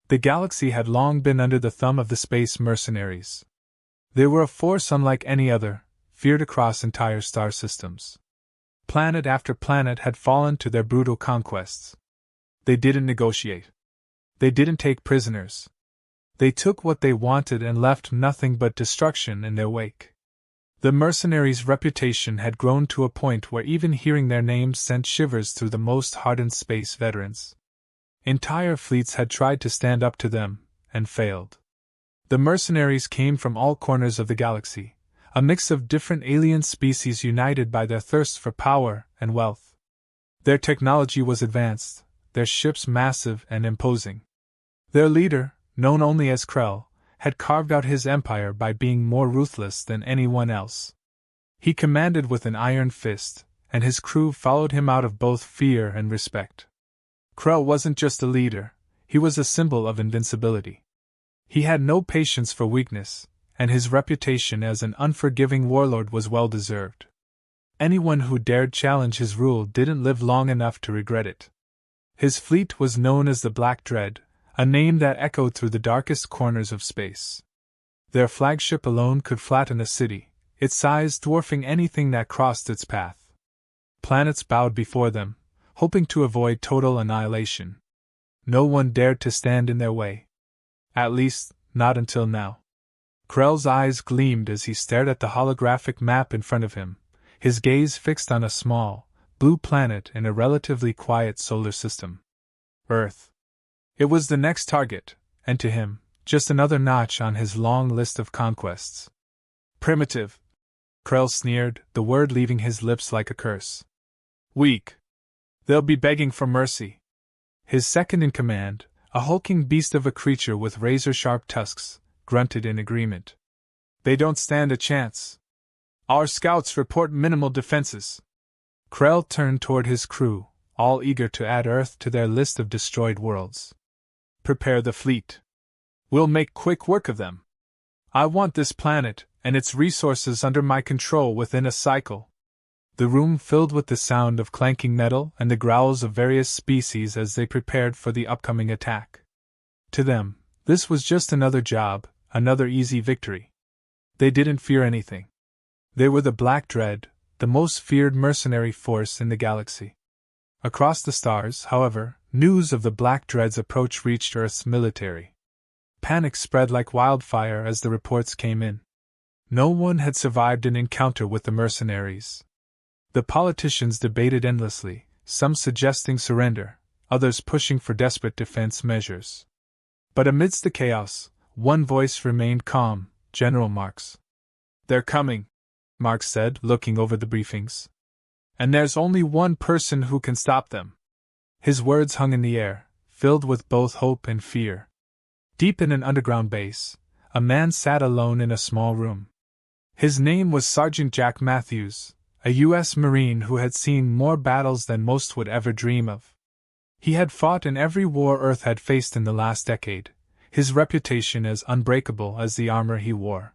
The galaxy had long been under the thumb of the space mercenaries. They were a force unlike any other, feared across entire star systems. Planet after planet had fallen to their brutal conquests. They didn't negotiate. They didn't take prisoners. They took what they wanted and left nothing but destruction in their wake. The mercenaries' reputation had grown to a point where even hearing their names sent shivers through the most hardened space veterans. Entire fleets had tried to stand up to them, and failed. The mercenaries came from all corners of the galaxy, a mix of different alien species united by their thirst for power and wealth. Their technology was advanced, their ships massive and imposing. Their leader, known only as Krell, had carved out his empire by being more ruthless than anyone else. He commanded with an iron fist, and his crew followed him out of both fear and respect. Krell wasn't just a leader, he was a symbol of invincibility. He had no patience for weakness, and his reputation as an unforgiving warlord was well deserved. Anyone who dared challenge his rule didn't live long enough to regret it. His fleet was known as the Black Dread, a name that echoed through the darkest corners of space. Their flagship alone could flatten a city, its size dwarfing anything that crossed its path. Planets bowed before them, hoping to avoid total annihilation. No one dared to stand in their way. At least, not until now. Krell's eyes gleamed as he stared at the holographic map in front of him, his gaze fixed on a small, blue planet in a relatively quiet solar system. Earth. It was the next target, and to him, just another notch on his long list of conquests. Primitive. Krell sneered, the word leaving his lips like a curse. Weak. They'll be begging for mercy. His second in command, a hulking beast of a creature with razor-sharp tusks, grunted in agreement. They don't stand a chance. Our scouts report minimal defenses. Krell turned toward his crew, all eager to add Earth to their list of destroyed worlds. Prepare the fleet. We'll make quick work of them. I want this planet and its resources under my control within a cycle. The room filled with the sound of clanking metal and the growls of various species as they prepared for the upcoming attack. To them, this was just another job, another easy victory. They didn't fear anything. They were the Black Dread, the most feared mercenary force in the galaxy. Across the stars, however, news of the Black Dread's approach reached Earth's military. Panic spread like wildfire as the reports came in. No one had survived an encounter with the mercenaries. The politicians debated endlessly, some suggesting surrender, others pushing for desperate defense measures. But amidst the chaos, one voice remained calm, General Marx. They're coming, Marx said, looking over the briefings. And there's only one person who can stop them. His words hung in the air, filled with both hope and fear. Deep in an underground base, a man sat alone in a small room. His name was Sergeant Jack Matthews, a U.S. Marine who had seen more battles than most would ever dream of. He had fought in every war Earth had faced in the last decade, his reputation as unbreakable as the armor he wore.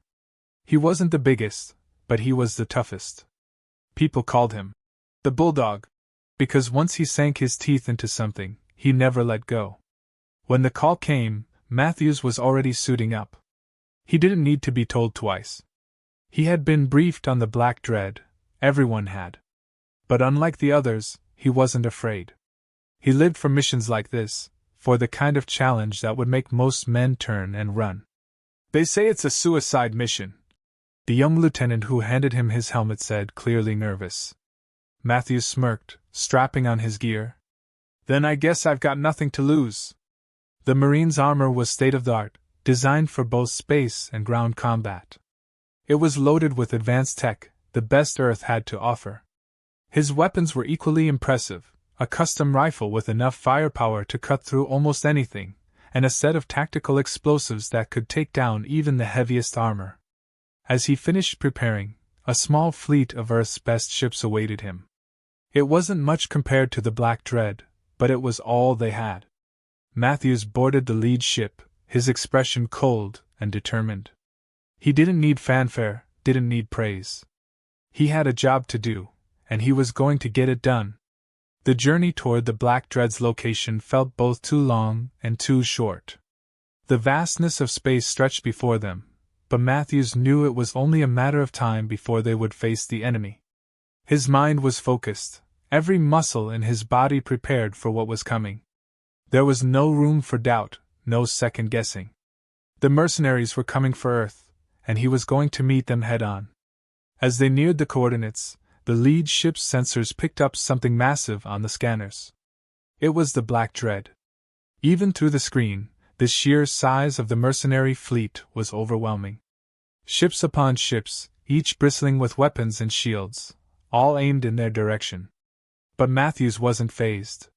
He wasn't the biggest, but he was the toughest. People called him the Bulldog, because once he sank his teeth into something, he never let go. When the call came, Matthews was already suiting up. He didn't need to be told twice. He had been briefed on the Black Dread. Everyone had. But unlike the others, he wasn't afraid. He lived for missions like this, for the kind of challenge that would make most men turn and run. They say it's a suicide mission, the young lieutenant who handed him his helmet said, clearly nervous. Matthews smirked, strapping on his gear. Then I guess I've got nothing to lose. The Marine's armor was state-of-the-art, designed for both space and ground combat. It was loaded with advanced tech, the best Earth had to offer. His weapons were equally impressive, a custom rifle with enough firepower to cut through almost anything, and a set of tactical explosives that could take down even the heaviest armor. As he finished preparing, a small fleet of Earth's best ships awaited him. It wasn't much compared to the Black Dread, but it was all they had. Matthews boarded the lead ship, his expression cold and determined. He didn't need fanfare, didn't need praise. He had a job to do, and he was going to get it done. The journey toward the Black Dread's location felt both too long and too short. The vastness of space stretched before them, but Matthews knew it was only a matter of time before they would face the enemy. His mind was focused, every muscle in his body prepared for what was coming. There was no room for doubt, no second guessing. The mercenaries were coming for Earth, and he was going to meet them head-on. As they neared the coordinates, the lead ship's sensors picked up something massive on the scanners. It was the Black Dread. Even through the screen, the sheer size of the mercenary fleet was overwhelming. Ships upon ships, each bristling with weapons and shields, all aimed in their direction. But Matthews wasn't fazed.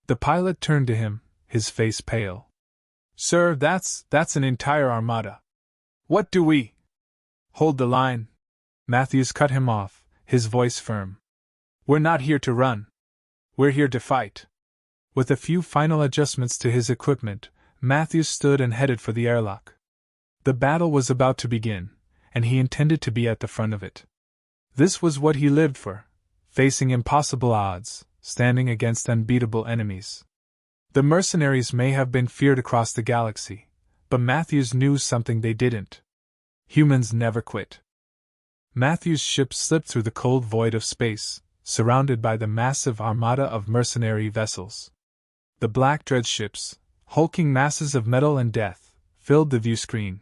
The pilot turned to him, his face pale. "Sir, that's an entire armada. What do we—" "Hold the line." Matthews cut him off, his voice firm. "We're not here to run. We're here to fight." With a few final adjustments to his equipment, Matthews stood and headed for the airlock. The battle was about to begin, and he intended to be at the front of it. This was what he lived for, facing impossible odds, standing against unbeatable enemies. The mercenaries may have been feared across the galaxy, but Matthews knew something they didn't. Humans never quit. Matthews' ship slipped through the cold void of space, surrounded by the massive armada of mercenary vessels. The Black Dread ships, hulking masses of metal and death, filled the view screen.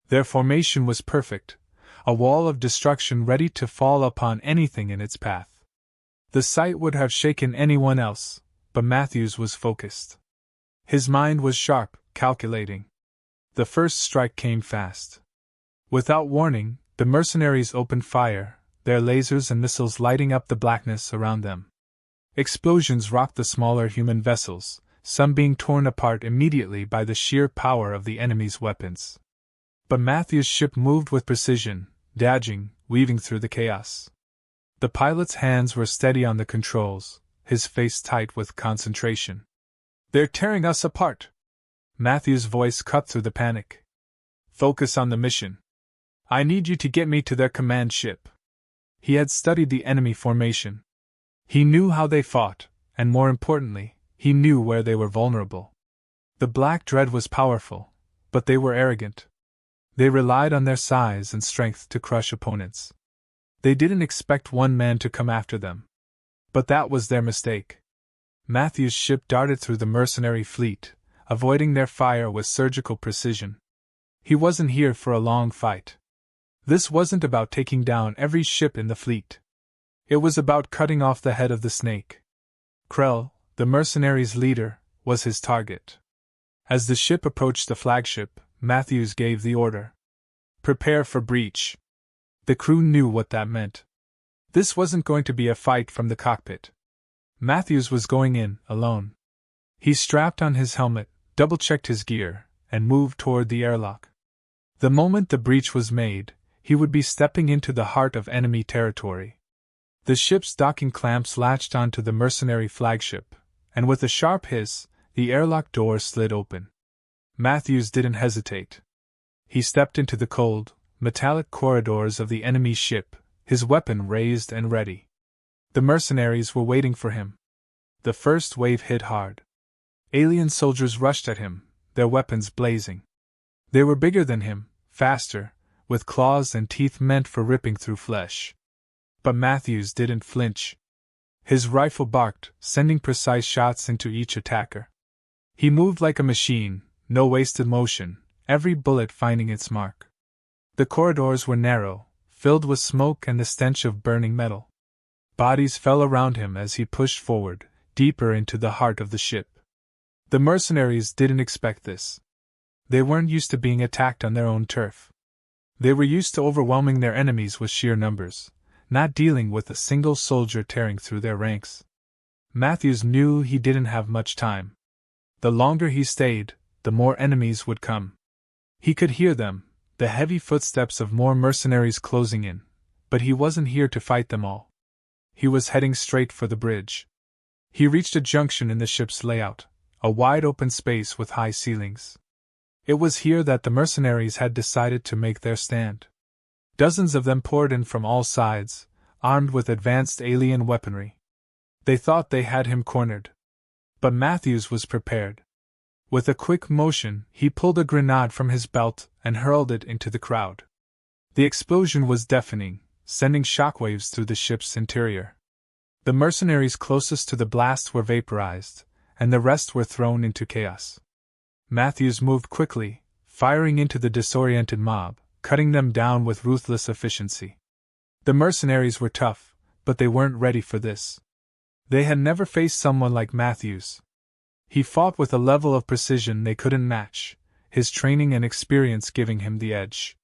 Their formation was perfect, a wall of destruction ready to fall upon anything in its path. The sight would have shaken anyone else, but Matthews was focused. His mind was sharp, calculating. The first strike came fast. Without warning, the mercenaries opened fire, their lasers and missiles lighting up the blackness around them. Explosions rocked the smaller human vessels, some being torn apart immediately by the sheer power of the enemy's weapons. But Matthews' ship moved with precision, dodging, weaving through the chaos. The pilot's hands were steady on the controls, his face tight with concentration. "They're tearing us apart!" Matthews' voice cut through the panic. "Focus on the mission. I need you to get me to their command ship." He had studied the enemy formation. He knew how they fought, and more importantly, he knew where they were vulnerable. The Black Dread was powerful, but they were arrogant. They relied on their size and strength to crush opponents. They didn't expect one man to come after them. But that was their mistake. Matthews' ship darted through the mercenary fleet, avoiding their fire with surgical precision. He wasn't here for a long fight. This wasn't about taking down every ship in the fleet. It was about cutting off the head of the snake. Krell, the mercenaries' leader, was his target. As the ship approached the flagship, Matthews gave the order. "Prepare for breach." The crew knew what that meant. This wasn't going to be a fight from the cockpit. Matthews was going in, alone. He strapped on his helmet, double-checked his gear, and moved toward the airlock. The moment the breach was made, he would be stepping into the heart of enemy territory. The ship's docking clamps latched onto the mercenary flagship, and with a sharp hiss, the airlock door slid open. Matthews didn't hesitate. He stepped into the cold, metallic corridors of the enemy ship, his weapon raised and ready. The mercenaries were waiting for him. The first wave hit hard. Alien soldiers rushed at him, their weapons blazing. They were bigger than him, faster, with claws and teeth meant for ripping through flesh. But Matthews didn't flinch. His rifle barked, sending precise shots into each attacker. He moved like a machine, no wasted motion, every bullet finding its mark. The corridors were narrow, filled with smoke and the stench of burning metal. Bodies fell around him as he pushed forward, deeper into the heart of the ship. The mercenaries didn't expect this. They weren't used to being attacked on their own turf. They were used to overwhelming their enemies with sheer numbers, not dealing with a single soldier tearing through their ranks. Matthews knew he didn't have much time. The longer he stayed, the more enemies would come. He could hear them, the heavy footsteps of more mercenaries closing in, but he wasn't here to fight them all. He was heading straight for the bridge. He reached a junction in the ship's layout, a wide open space with high ceilings. It was here that the mercenaries had decided to make their stand. Dozens of them poured in from all sides, armed with advanced alien weaponry. They thought they had him cornered. But Matthews was prepared. With a quick motion, he pulled a grenade from his belt and hurled it into the crowd. The explosion was deafening, sending shockwaves through the ship's interior. The mercenaries closest to the blast were vaporized, and the rest were thrown into chaos. Matthews moved quickly, firing into the disoriented mob, cutting them down with ruthless efficiency. The mercenaries were tough, but they weren't ready for this. They had never faced someone like Matthews. He fought with a level of precision they couldn't match, his training and experience giving him the edge.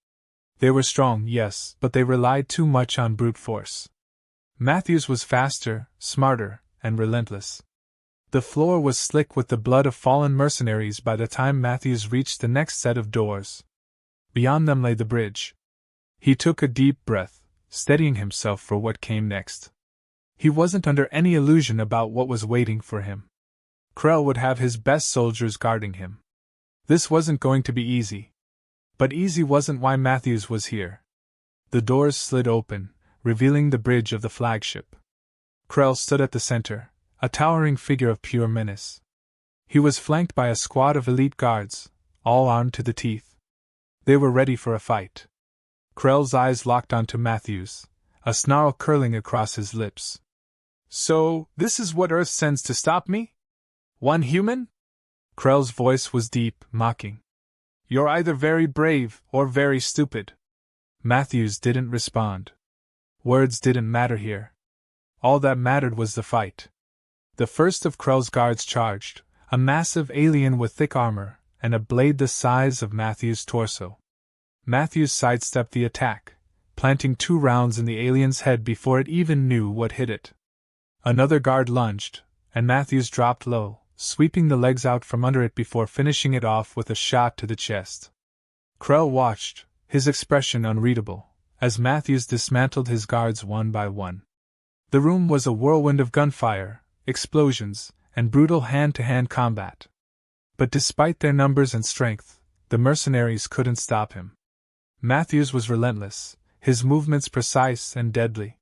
They were strong, yes, but they relied too much on brute force. Matthews was faster, smarter, and relentless. The floor was slick with the blood of fallen mercenaries by the time Matthews reached the next set of doors. Beyond them lay the bridge. He took a deep breath, steadying himself for what came next. He wasn't under any illusion about what was waiting for him. Krell would have his best soldiers guarding him. This wasn't going to be easy. But easy wasn't why Matthews was here. The doors slid open, revealing the bridge of the flagship. Krell stood at the center, a towering figure of pure menace. He was flanked by a squad of elite guards, all armed to the teeth. They were ready for a fight. Krell's eyes locked onto Matthews, a snarl curling across his lips. So, this is what Earth sends to stop me? One human? Krell's voice was deep, mocking. You're either very brave or very stupid. Matthews didn't respond. Words didn't matter here. All that mattered was the fight. The first of Krell's guards charged, a massive alien with thick armor and a blade the size of Matthews' torso. Matthews sidestepped the attack, planting 2 rounds in the alien's head before it even knew what hit it. Another guard lunged, and Matthews dropped low, sweeping the legs out from under it before finishing it off with a shot to the chest. Krell watched, his expression unreadable, as Matthews dismantled his guards one by one. The room was a whirlwind of gunfire, explosions, and brutal hand-to-hand combat. But despite their numbers and strength, the mercenaries couldn't stop him. Matthews was relentless, his movements precise and deadly.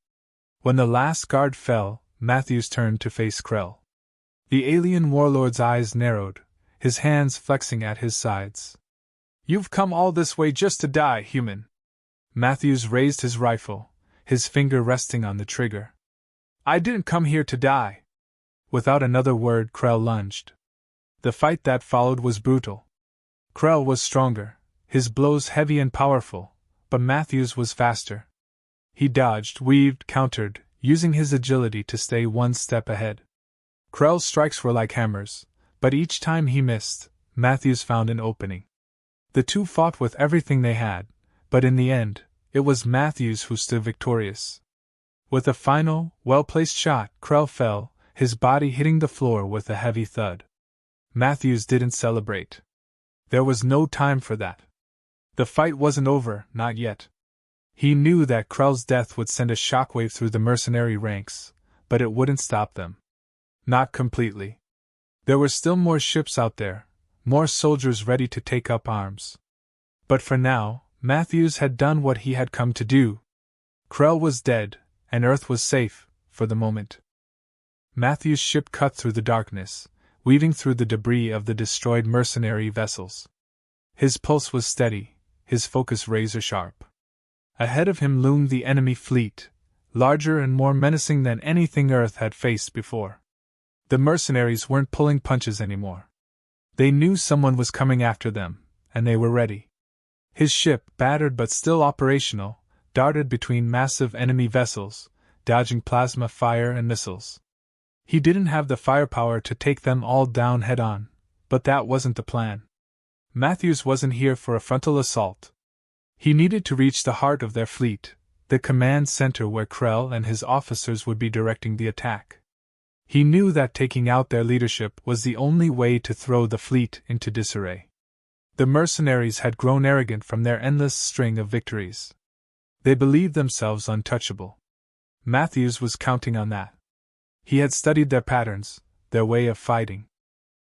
When the last guard fell, Matthews turned to face Krell. The alien warlord's eyes narrowed, his hands flexing at his sides. You've come all this way just to die, human. Matthews raised his rifle, his finger resting on the trigger. I didn't come here to die. Without another word, Krell lunged. The fight that followed was brutal. Krell was stronger, his blows heavy and powerful, but Matthews was faster. He dodged, weaved, countered, using his agility to stay one step ahead. Krell's strikes were like hammers, but each time he missed, Matthews found an opening. The two fought with everything they had, but in the end, it was Matthews who stood victorious. With a final, well-placed shot, Krell fell, his body hitting the floor with a heavy thud. Matthews didn't celebrate. There was no time for that. The fight wasn't over, not yet. He knew that Krell's death would send a shockwave through the mercenary ranks, but it wouldn't stop them. Not completely. There were still more ships out there, more soldiers ready to take up arms. But for now, Matthews had done what he had come to do. Krell was dead, and Earth was safe, for the moment. Matthews' ship cut through the darkness, weaving through the debris of the destroyed mercenary vessels. His pulse was steady, his focus razor-sharp. Ahead of him loomed the enemy fleet, larger and more menacing than anything Earth had faced before. The mercenaries weren't pulling punches anymore. They knew someone was coming after them, and they were ready. His ship, battered but still operational, darted between massive enemy vessels, dodging plasma fire and missiles. He didn't have the firepower to take them all down head-on, but that wasn't the plan. Matthews wasn't here for a frontal assault. He needed to reach the heart of their fleet, the command center where Krell and his officers would be directing the attack. He knew that taking out their leadership was the only way to throw the fleet into disarray. The mercenaries had grown arrogant from their endless string of victories. They believed themselves untouchable. Matthews was counting on that. He had studied their patterns, their way of fighting.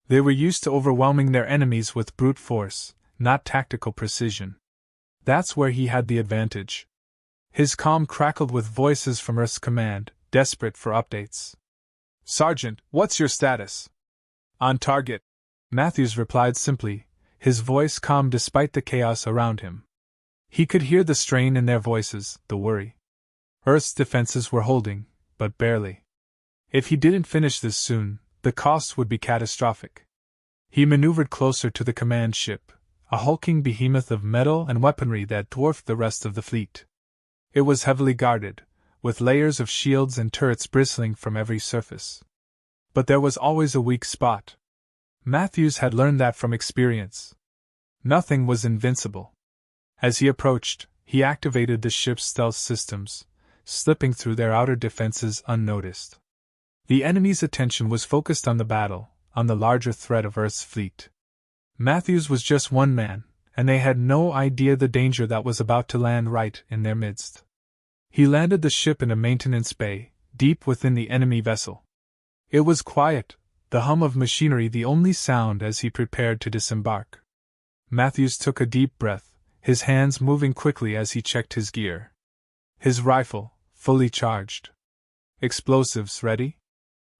They were used to overwhelming their enemies with brute force, not tactical precision. That's where he had the advantage. His comm crackled with voices from Earth's command, desperate for updates. Sergeant, what's your status? On target. Matthews replied simply, his voice calm despite the chaos around him. He could hear the strain in their voices, the worry. Earth's defenses were holding, but barely. If he didn't finish this soon, the costs would be catastrophic. He maneuvered closer to the command ship, a hulking behemoth of metal and weaponry that dwarfed the rest of the fleet. It was heavily guarded, with layers of shields and turrets bristling from every surface. But there was always a weak spot. Matthews had learned that from experience. Nothing was invincible. As he approached, he activated the ship's stealth systems, slipping through their outer defenses unnoticed. The enemy's attention was focused on the battle, on the larger threat of Earth's fleet. Matthews was just one man, and they had no idea the danger that was about to land right in their midst. He landed the ship in a maintenance bay, deep within the enemy vessel. It was quiet, the hum of machinery the only sound as he prepared to disembark. Matthews took a deep breath, his hands moving quickly as he checked his gear. His rifle, fully charged. Explosives ready?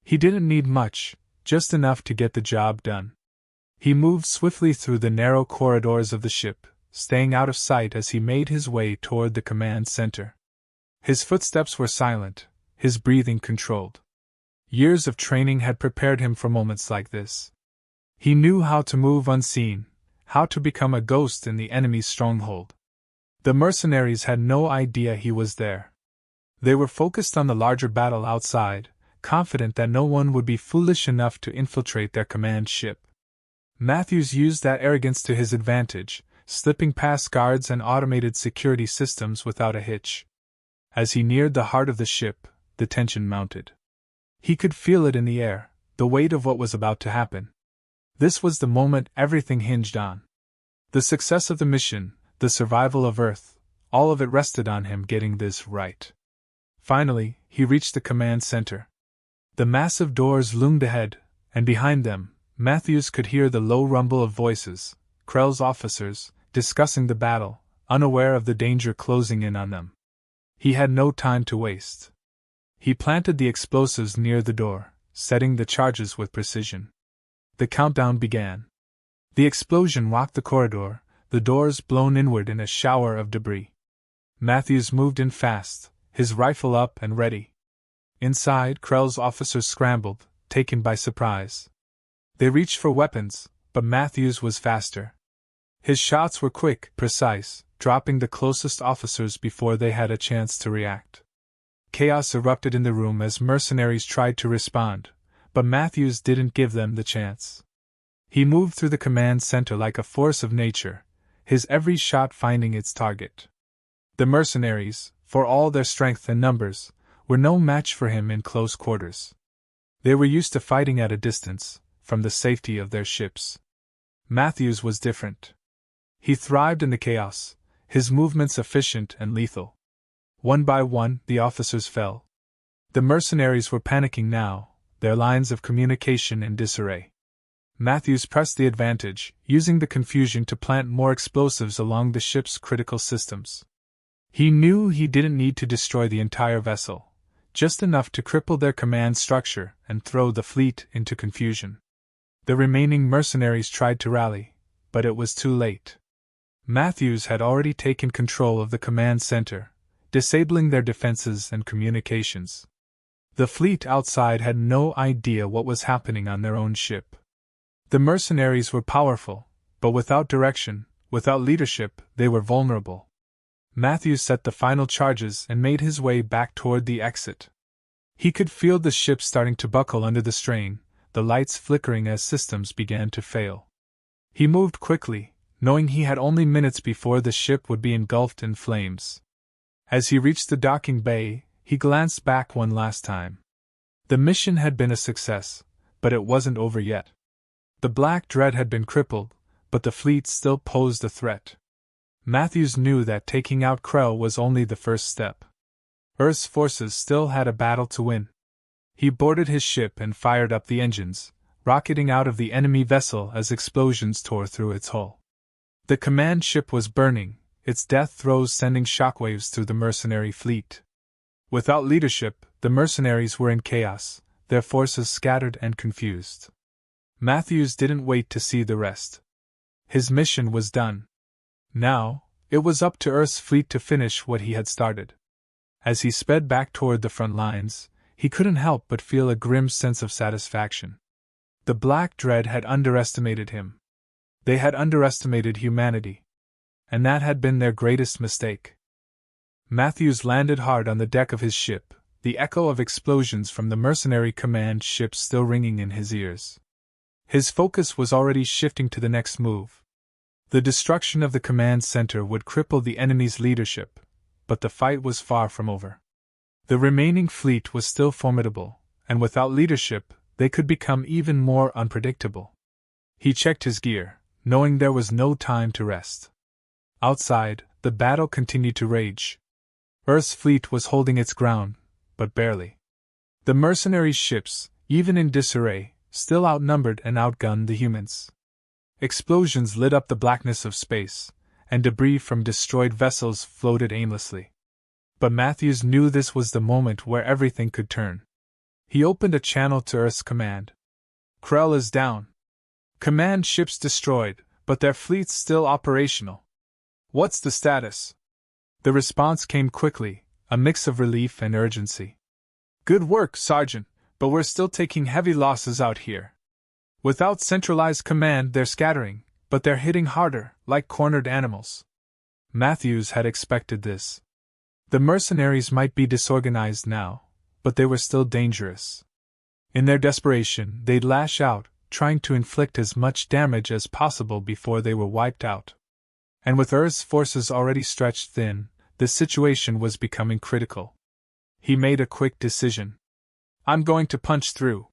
He didn't need much, just enough to get the job done. He moved swiftly through the narrow corridors of the ship, staying out of sight as he made his way toward the command center. His footsteps were silent, his breathing controlled. Years of training had prepared him for moments like this. He knew how to move unseen, how to become a ghost in the enemy's stronghold. The mercenaries had no idea he was there. They were focused on the larger battle outside, confident that no one would be foolish enough to infiltrate their command ship. Matthews used that arrogance to his advantage, slipping past guards and automated security systems without a hitch. As he neared the heart of the ship, the tension mounted. He could feel it in the air, the weight of what was about to happen. This was the moment everything hinged on. The success of the mission, the survival of Earth, all of it rested on him getting this right. Finally, he reached the command center. The massive doors loomed ahead, and behind them, Matthews could hear the low rumble of voices, Krell's officers, discussing the battle, unaware of the danger closing in on them. He had no time to waste. He planted the explosives near the door, setting the charges with precision. The countdown began. The explosion rocked the corridor, the doors blown inward in a shower of debris. Matthews moved in fast, his rifle up and ready. Inside, Krell's officers scrambled, taken by surprise. They reached for weapons, but Matthews was faster. His shots were quick, precise, dropping the closest officers before they had a chance to react. Chaos erupted in the room as mercenaries tried to respond, but Matthews didn't give them the chance. He moved through the command center like a force of nature, his every shot finding its target. The mercenaries, for all their strength and numbers, were no match for him in close quarters. They were used to fighting at a distance, from the safety of their ships. Matthews was different. He thrived in the chaos, his movements efficient and lethal. One by one, the officers fell. The mercenaries were panicking now, their lines of communication in disarray. Matthews pressed the advantage, using the confusion to plant more explosives along the ship's critical systems. He knew he didn't need to destroy the entire vessel, just enough to cripple their command structure and throw the fleet into confusion. The remaining mercenaries tried to rally, but it was too late. Matthews had already taken control of the command center, disabling their defenses and communications. The fleet outside had no idea what was happening on their own ship. The mercenaries were powerful, but without direction, without leadership, they were vulnerable. Matthews set the final charges and made his way back toward the exit. He could feel the ship starting to buckle under the strain, the lights flickering as systems began to fail. He moved quickly, knowing he had only minutes before the ship would be engulfed in flames. As he reached the docking bay, he glanced back one last time. The mission had been a success, but it wasn't over yet. The Black Dread had been crippled, but the fleet still posed a threat. Matthews knew that taking out Krell was only the first step. Earth's forces still had a battle to win. He boarded his ship and fired up the engines, rocketing out of the enemy vessel as explosions tore through its hull. The command ship was burning, its death throes sending shockwaves through the mercenary fleet. Without leadership, the mercenaries were in chaos, their forces scattered and confused. Matthews didn't wait to see the rest. His mission was done. Now, it was up to Earth's fleet to finish what he had started. As he sped back toward the front lines, he couldn't help but feel a grim sense of satisfaction. The Black Dread had underestimated him. They had underestimated humanity. And that had been their greatest mistake. Matthews landed hard on the deck of his ship, the echo of explosions from the mercenary command ships still ringing in his ears. His focus was already shifting to the next move. The destruction of the command center would cripple the enemy's leadership, but the fight was far from over. The remaining fleet was still formidable, and without leadership, they could become even more unpredictable. He checked his gear, knowing there was no time to rest. Outside, the battle continued to rage. Earth's fleet was holding its ground, but barely. The mercenary ships, even in disarray, still outnumbered and outgunned the humans. Explosions lit up the blackness of space, and debris from destroyed vessels floated aimlessly. But Matthews knew this was the moment where everything could turn. He opened a channel to Earth's command. Krell is down. Command ships destroyed, but their fleet's still operational. What's the status? The response came quickly, a mix of relief and urgency. Good work, Sergeant, but we're still taking heavy losses out here. Without centralized command, they're scattering, but they're hitting harder, like cornered animals. Matthews had expected this. The mercenaries might be disorganized now, but they were still dangerous. In their desperation, they'd lash out, trying to inflict as much damage as possible before they were wiped out. And with Earth's forces already stretched thin, the situation was becoming critical. He made a quick decision. I'm going to punch through.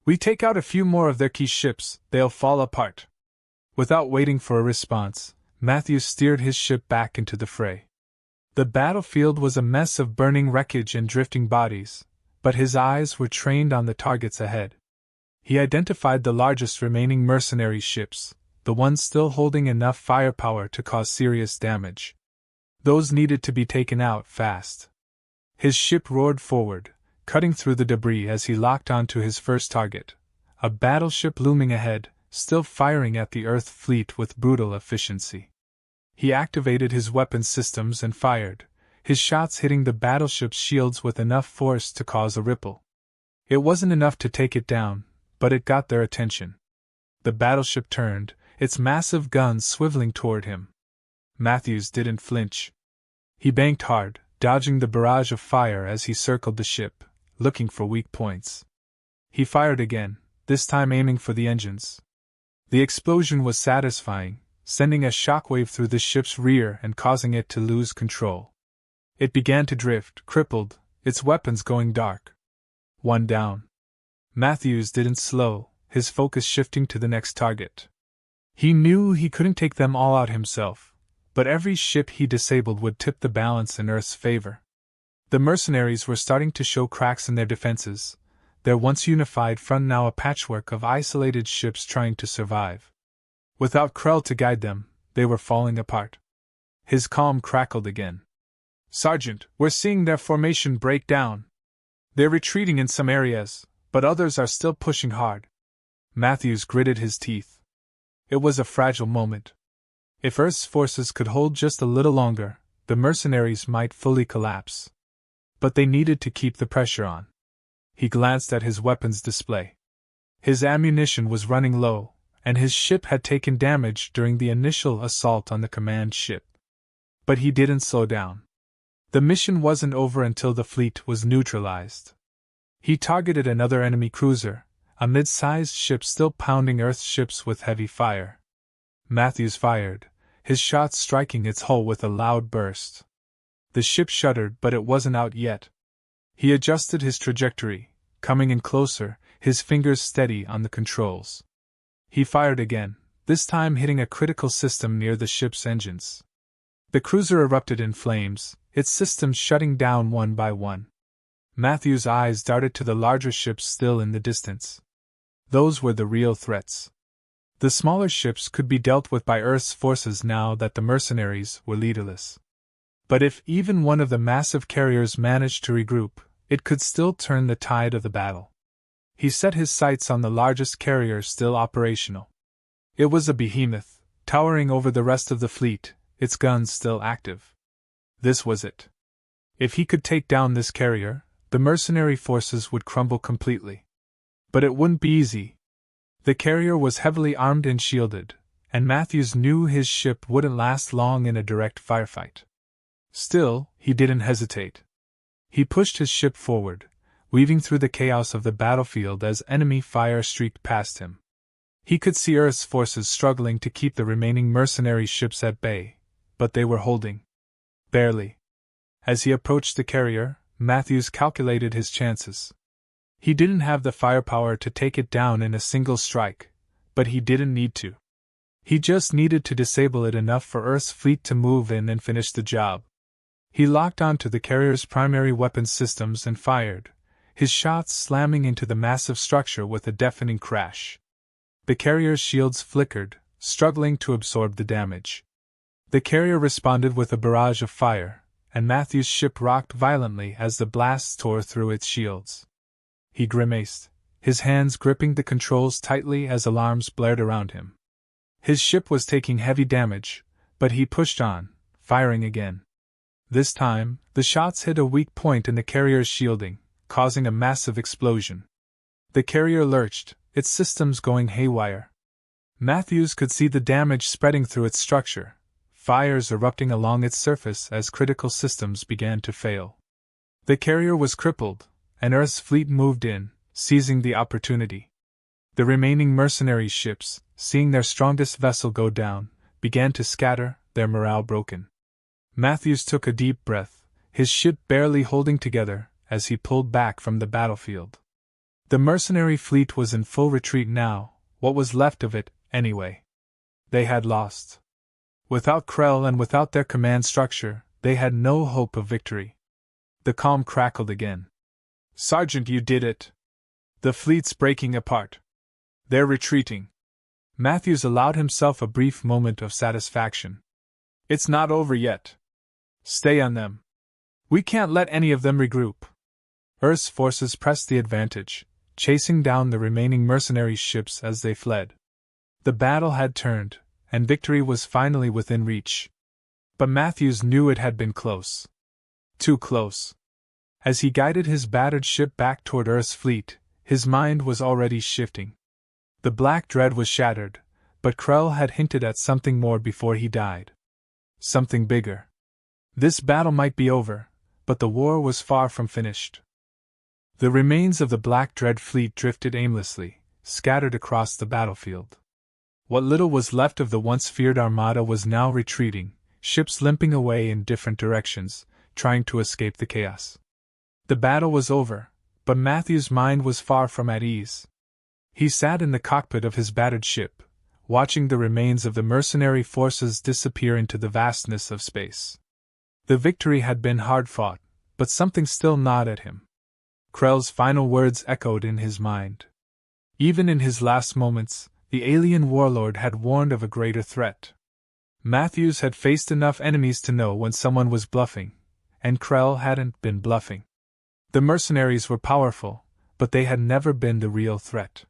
We take out a few more of their key ships, they'll fall apart. Without waiting for a response, Matthews steered his ship back into the fray. The battlefield was a mess of burning wreckage and drifting bodies, but his eyes were trained on the targets ahead. He identified the largest remaining mercenary ships, the ones still holding enough firepower to cause serious damage. Those needed to be taken out fast. His ship roared forward, cutting through the debris as he locked onto his first target, a battleship looming ahead, still firing at the Earth fleet with brutal efficiency. He activated his weapon systems and fired, his shots hitting the battleship's shields with enough force to cause a ripple. It wasn't enough to take it down, but it got their attention. The battleship turned, its massive guns swiveling toward him. Matthews didn't flinch. He banked hard, dodging the barrage of fire as he circled the ship, looking for weak points. He fired again, this time aiming for the engines. The explosion was satisfying, sending a shockwave through the ship's rear and causing it to lose control. It began to drift, crippled, its weapons going dark. One down. Matthews didn't slow, his focus shifting to the next target. He knew he couldn't take them all out himself, but every ship he disabled would tip the balance in Earth's favor. The mercenaries were starting to show cracks in their defenses, their once unified front now a patchwork of isolated ships trying to survive. Without Krell to guide them, they were falling apart. His calm crackled again. Sergeant, we're seeing their formation break down. They're retreating in some areas, but others are still pushing hard. Matthews gritted his teeth. It was a fragile moment. If Earth's forces could hold just a little longer, the mercenaries might fully collapse. But they needed to keep the pressure on. He glanced at his weapons display. His ammunition was running low, and his ship had taken damage during the initial assault on the command ship. But he didn't slow down. The mission wasn't over until the fleet was neutralized. He targeted another enemy cruiser, a mid-sized ship still pounding Earth's ships with heavy fire. Matthews fired, his shot striking its hull with a loud burst. The ship shuddered, but it wasn't out yet. He adjusted his trajectory, coming in closer, his fingers steady on the controls. He fired again, this time hitting a critical system near the ship's engines. The cruiser erupted in flames, its systems shutting down one by one. Matthews' eyes darted to the larger ships still in the distance. Those were the real threats. The smaller ships could be dealt with by Earth's forces now that the mercenaries were leaderless. But if even one of the massive carriers managed to regroup, it could still turn the tide of the battle. He set his sights on the largest carrier still operational. It was a behemoth, towering over the rest of the fleet, its guns still active. This was it. If he could take down this carrier, the mercenary forces would crumble completely. But it wouldn't be easy. The carrier was heavily armed and shielded, and Matthews knew his ship wouldn't last long in a direct firefight. Still, he didn't hesitate. He pushed his ship forward, weaving through the chaos of the battlefield as enemy fire streaked past him. He could see Earth's forces struggling to keep the remaining mercenary ships at bay, but they were holding. Barely. As he approached the carrier, Matthews calculated his chances. He didn't have the firepower to take it down in a single strike, but he didn't need to. He just needed to disable it enough for Earth's fleet to move in and finish the job. He locked onto the carrier's primary weapons systems and fired, his shots slamming into the massive structure with a deafening crash. The carrier's shields flickered, struggling to absorb the damage. The carrier responded with a barrage of fire, and Matthews' ship rocked violently as the blasts tore through its shields. He grimaced, his hands gripping the controls tightly as alarms blared around him. His ship was taking heavy damage, but he pushed on, firing again. This time, the shots hit a weak point in the carrier's shielding, causing a massive explosion. The carrier lurched, its systems going haywire. Matthews could see the damage spreading through its structure, fires erupting along its surface as critical systems began to fail. The carrier was crippled, and Earth's fleet moved in, seizing the opportunity. The remaining mercenary ships, seeing their strongest vessel go down, began to scatter, their morale broken. Matthews took a deep breath, his ship barely holding together, as he pulled back from the battlefield. The mercenary fleet was in full retreat now, what was left of it, anyway. They had lost. Without Krell and without their command structure, they had no hope of victory. The calm crackled again. "Sergeant, you did it! The fleet's breaking apart. They're retreating." Matthews allowed himself a brief moment of satisfaction. "It's not over yet. Stay on them. We can't let any of them regroup." Earth's forces pressed the advantage, chasing down the remaining mercenary ships as they fled. The battle had turned, and victory was finally within reach. But Matthews knew it had been close. Too close. As he guided his battered ship back toward Earth's fleet, his mind was already shifting. The Black Dread was shattered, but Krell had hinted at something more before he died. Something bigger. This battle might be over, but the war was far from finished. The remains of the Black Dread fleet drifted aimlessly, scattered across the battlefield. What little was left of the once feared armada was now retreating, ships limping away in different directions, trying to escape the chaos. The battle was over, but Matthew's mind was far from at ease. He sat in the cockpit of his battered ship, watching the remains of the mercenary forces disappear into the vastness of space. The victory had been hard-fought, but something still gnawed at him. Krell's final words echoed in his mind. Even in his last moments, the alien warlord had warned of a greater threat. Matthews had faced enough enemies to know when someone was bluffing, and Krell hadn't been bluffing. The mercenaries were powerful, but they had never been the real threat.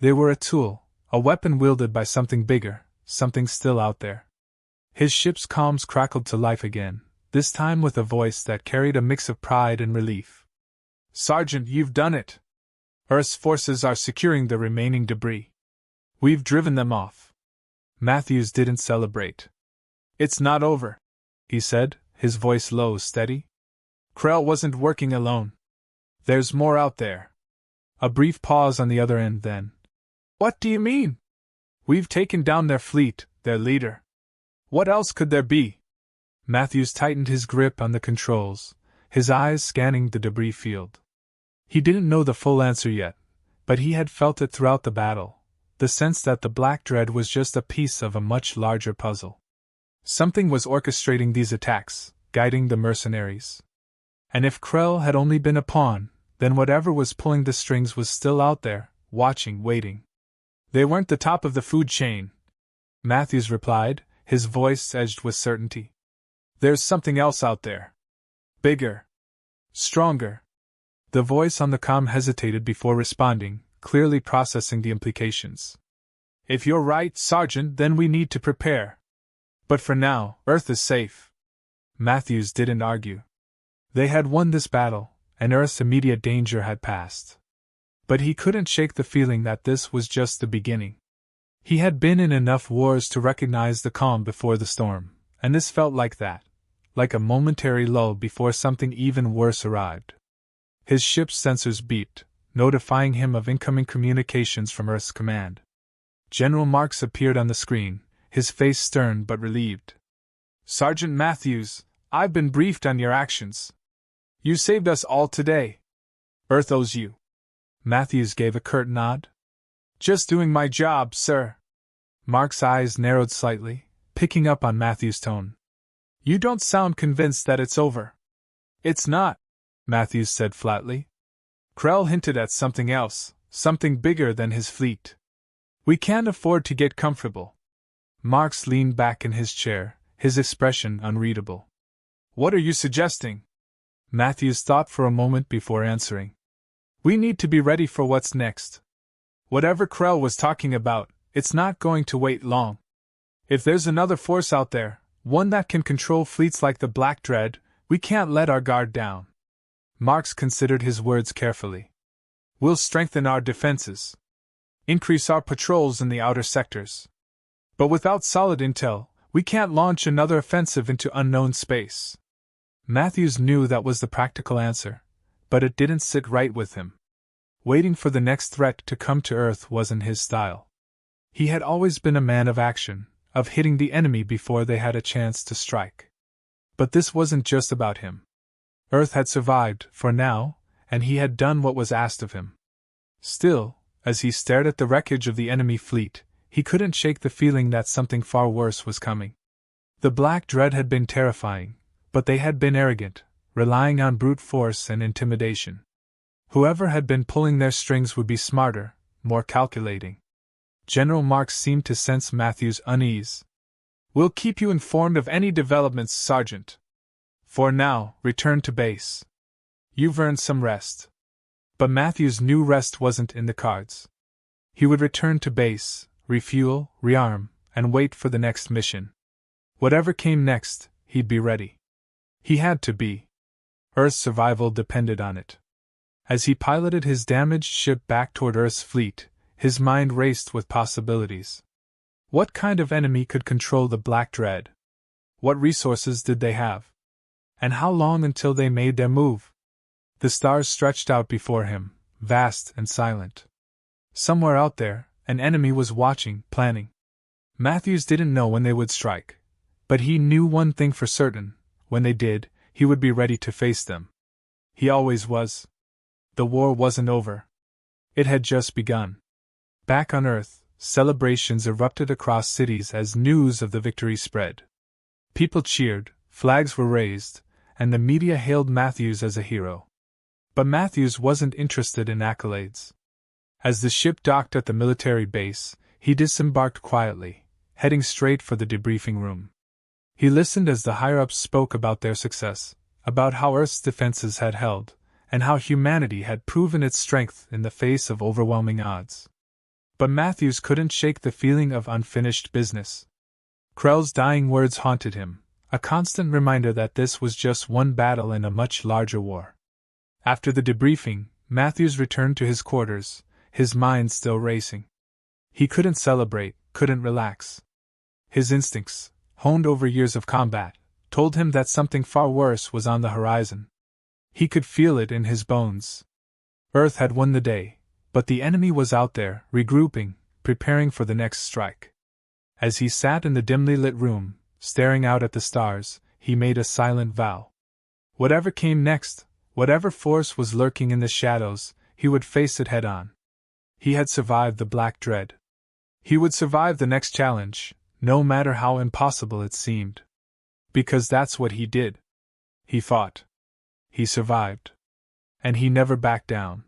They were a tool, a weapon wielded by something bigger, something still out there. His ship's comms crackled to life again, this time with a voice that carried a mix of pride and relief. "Sergeant, you've done it! Earth's forces are securing the remaining debris. We've driven them off." Matthews didn't celebrate. "It's not over," he said, his voice low, steady. "Krell wasn't working alone. There's more out there." A brief pause on the other end then. "What do you mean?" "We've taken down their fleet, their leader. What else could there be?" Matthews tightened his grip on the controls, his eyes scanning the debris field. He didn't know the full answer yet, but he had felt it throughout the battle, the sense that the Black Dread was just a piece of a much larger puzzle. Something was orchestrating these attacks, guiding the mercenaries. And if Krell had only been a pawn, then whatever was pulling the strings was still out there, watching, waiting. "They weren't the top of the food chain," Matthews replied, his voice edged with certainty. "There's something else out there. Bigger. Stronger. The voice on the comm hesitated before responding, clearly processing the implications. If you're right, Sergeant, then we need to prepare. But for now, Earth is safe. Matthews didn't argue. They had won this battle, and Earth's immediate danger had passed. But he couldn't shake the feeling that this was just the beginning. He had been in enough wars to recognize the calm before the storm, and this felt like that, like a momentary lull before something even worse arrived. His ship's sensors beeped, notifying him of incoming communications from Earth's command. General Marks appeared on the screen, his face stern but relieved. Sergeant Matthews, I've been briefed on your actions. You saved us all today. Earth owes you. Matthews gave a curt nod. Just doing my job, sir. Mark's eyes narrowed slightly, picking up on Matthews' tone. You don't sound convinced that it's over. It's not, Matthews said flatly. Krell hinted at something else, something bigger than his fleet. We can't afford to get comfortable. Marks leaned back in his chair, his expression unreadable. What are you suggesting? Matthews thought for a moment before answering. We need to be ready for what's next. Whatever Krell was talking about, it's not going to wait long. If there's another force out there, one that can control fleets like the Black Dread, we can't let our guard down. Marks considered his words carefully. We'll strengthen our defenses. Increase our patrols in the outer sectors. But without solid intel, we can't launch another offensive into unknown space. Matthews knew that was the practical answer, but it didn't sit right with him. Waiting for the next threat to come to Earth wasn't his style. He had always been a man of action, of hitting the enemy before they had a chance to strike. But this wasn't just about him. Earth had survived, for now, and he had done what was asked of him. Still, as he stared at the wreckage of the enemy fleet, he couldn't shake the feeling that something far worse was coming. The Black Dread had been terrifying, but they had been arrogant, relying on brute force and intimidation. Whoever had been pulling their strings would be smarter, more calculating. General Marks seemed to sense Matthews' unease. We'll keep you informed of any developments, Sergeant. For now, return to base. You've earned some rest. But Matthews knew rest wasn't in the cards. He would return to base, refuel, rearm, and wait for the next mission. Whatever came next, he'd be ready. He had to be. Earth's survival depended on it. As he piloted his damaged ship back toward Earth's fleet, his mind raced with possibilities. What kind of enemy could control the Black Dread? What resources did they have? And how long until they made their move? The stars stretched out before him, vast and silent. Somewhere out there, an enemy was watching, planning. Matthews didn't know when they would strike. But he knew one thing for certain: when they did, he would be ready to face them. He always was. The war wasn't over. It had just begun. Back on Earth, celebrations erupted across cities as news of the victory spread. People cheered, flags were raised, and the media hailed Matthews as a hero. But Matthews wasn't interested in accolades. As the ship docked at the military base, he disembarked quietly, heading straight for the debriefing room. He listened as the higher-ups spoke about their success, about how Earth's defenses had held, and how humanity had proven its strength in the face of overwhelming odds. But Matthews couldn't shake the feeling of unfinished business. Krell's dying words haunted him, a constant reminder that this was just one battle in a much larger war. After the debriefing, Matthews returned to his quarters, his mind still racing. He couldn't celebrate, couldn't relax. His instincts, honed over years of combat, told him that something far worse was on the horizon. He could feel it in his bones. Earth had won the day, but the enemy was out there, regrouping, preparing for the next strike. As he sat in the dimly lit room, staring out at the stars, he made a silent vow. Whatever came next, whatever force was lurking in the shadows, he would face it head-on. He had survived the Black Dread. He would survive the next challenge, no matter how impossible it seemed. Because that's what he did. He fought. He survived. And he never backed down.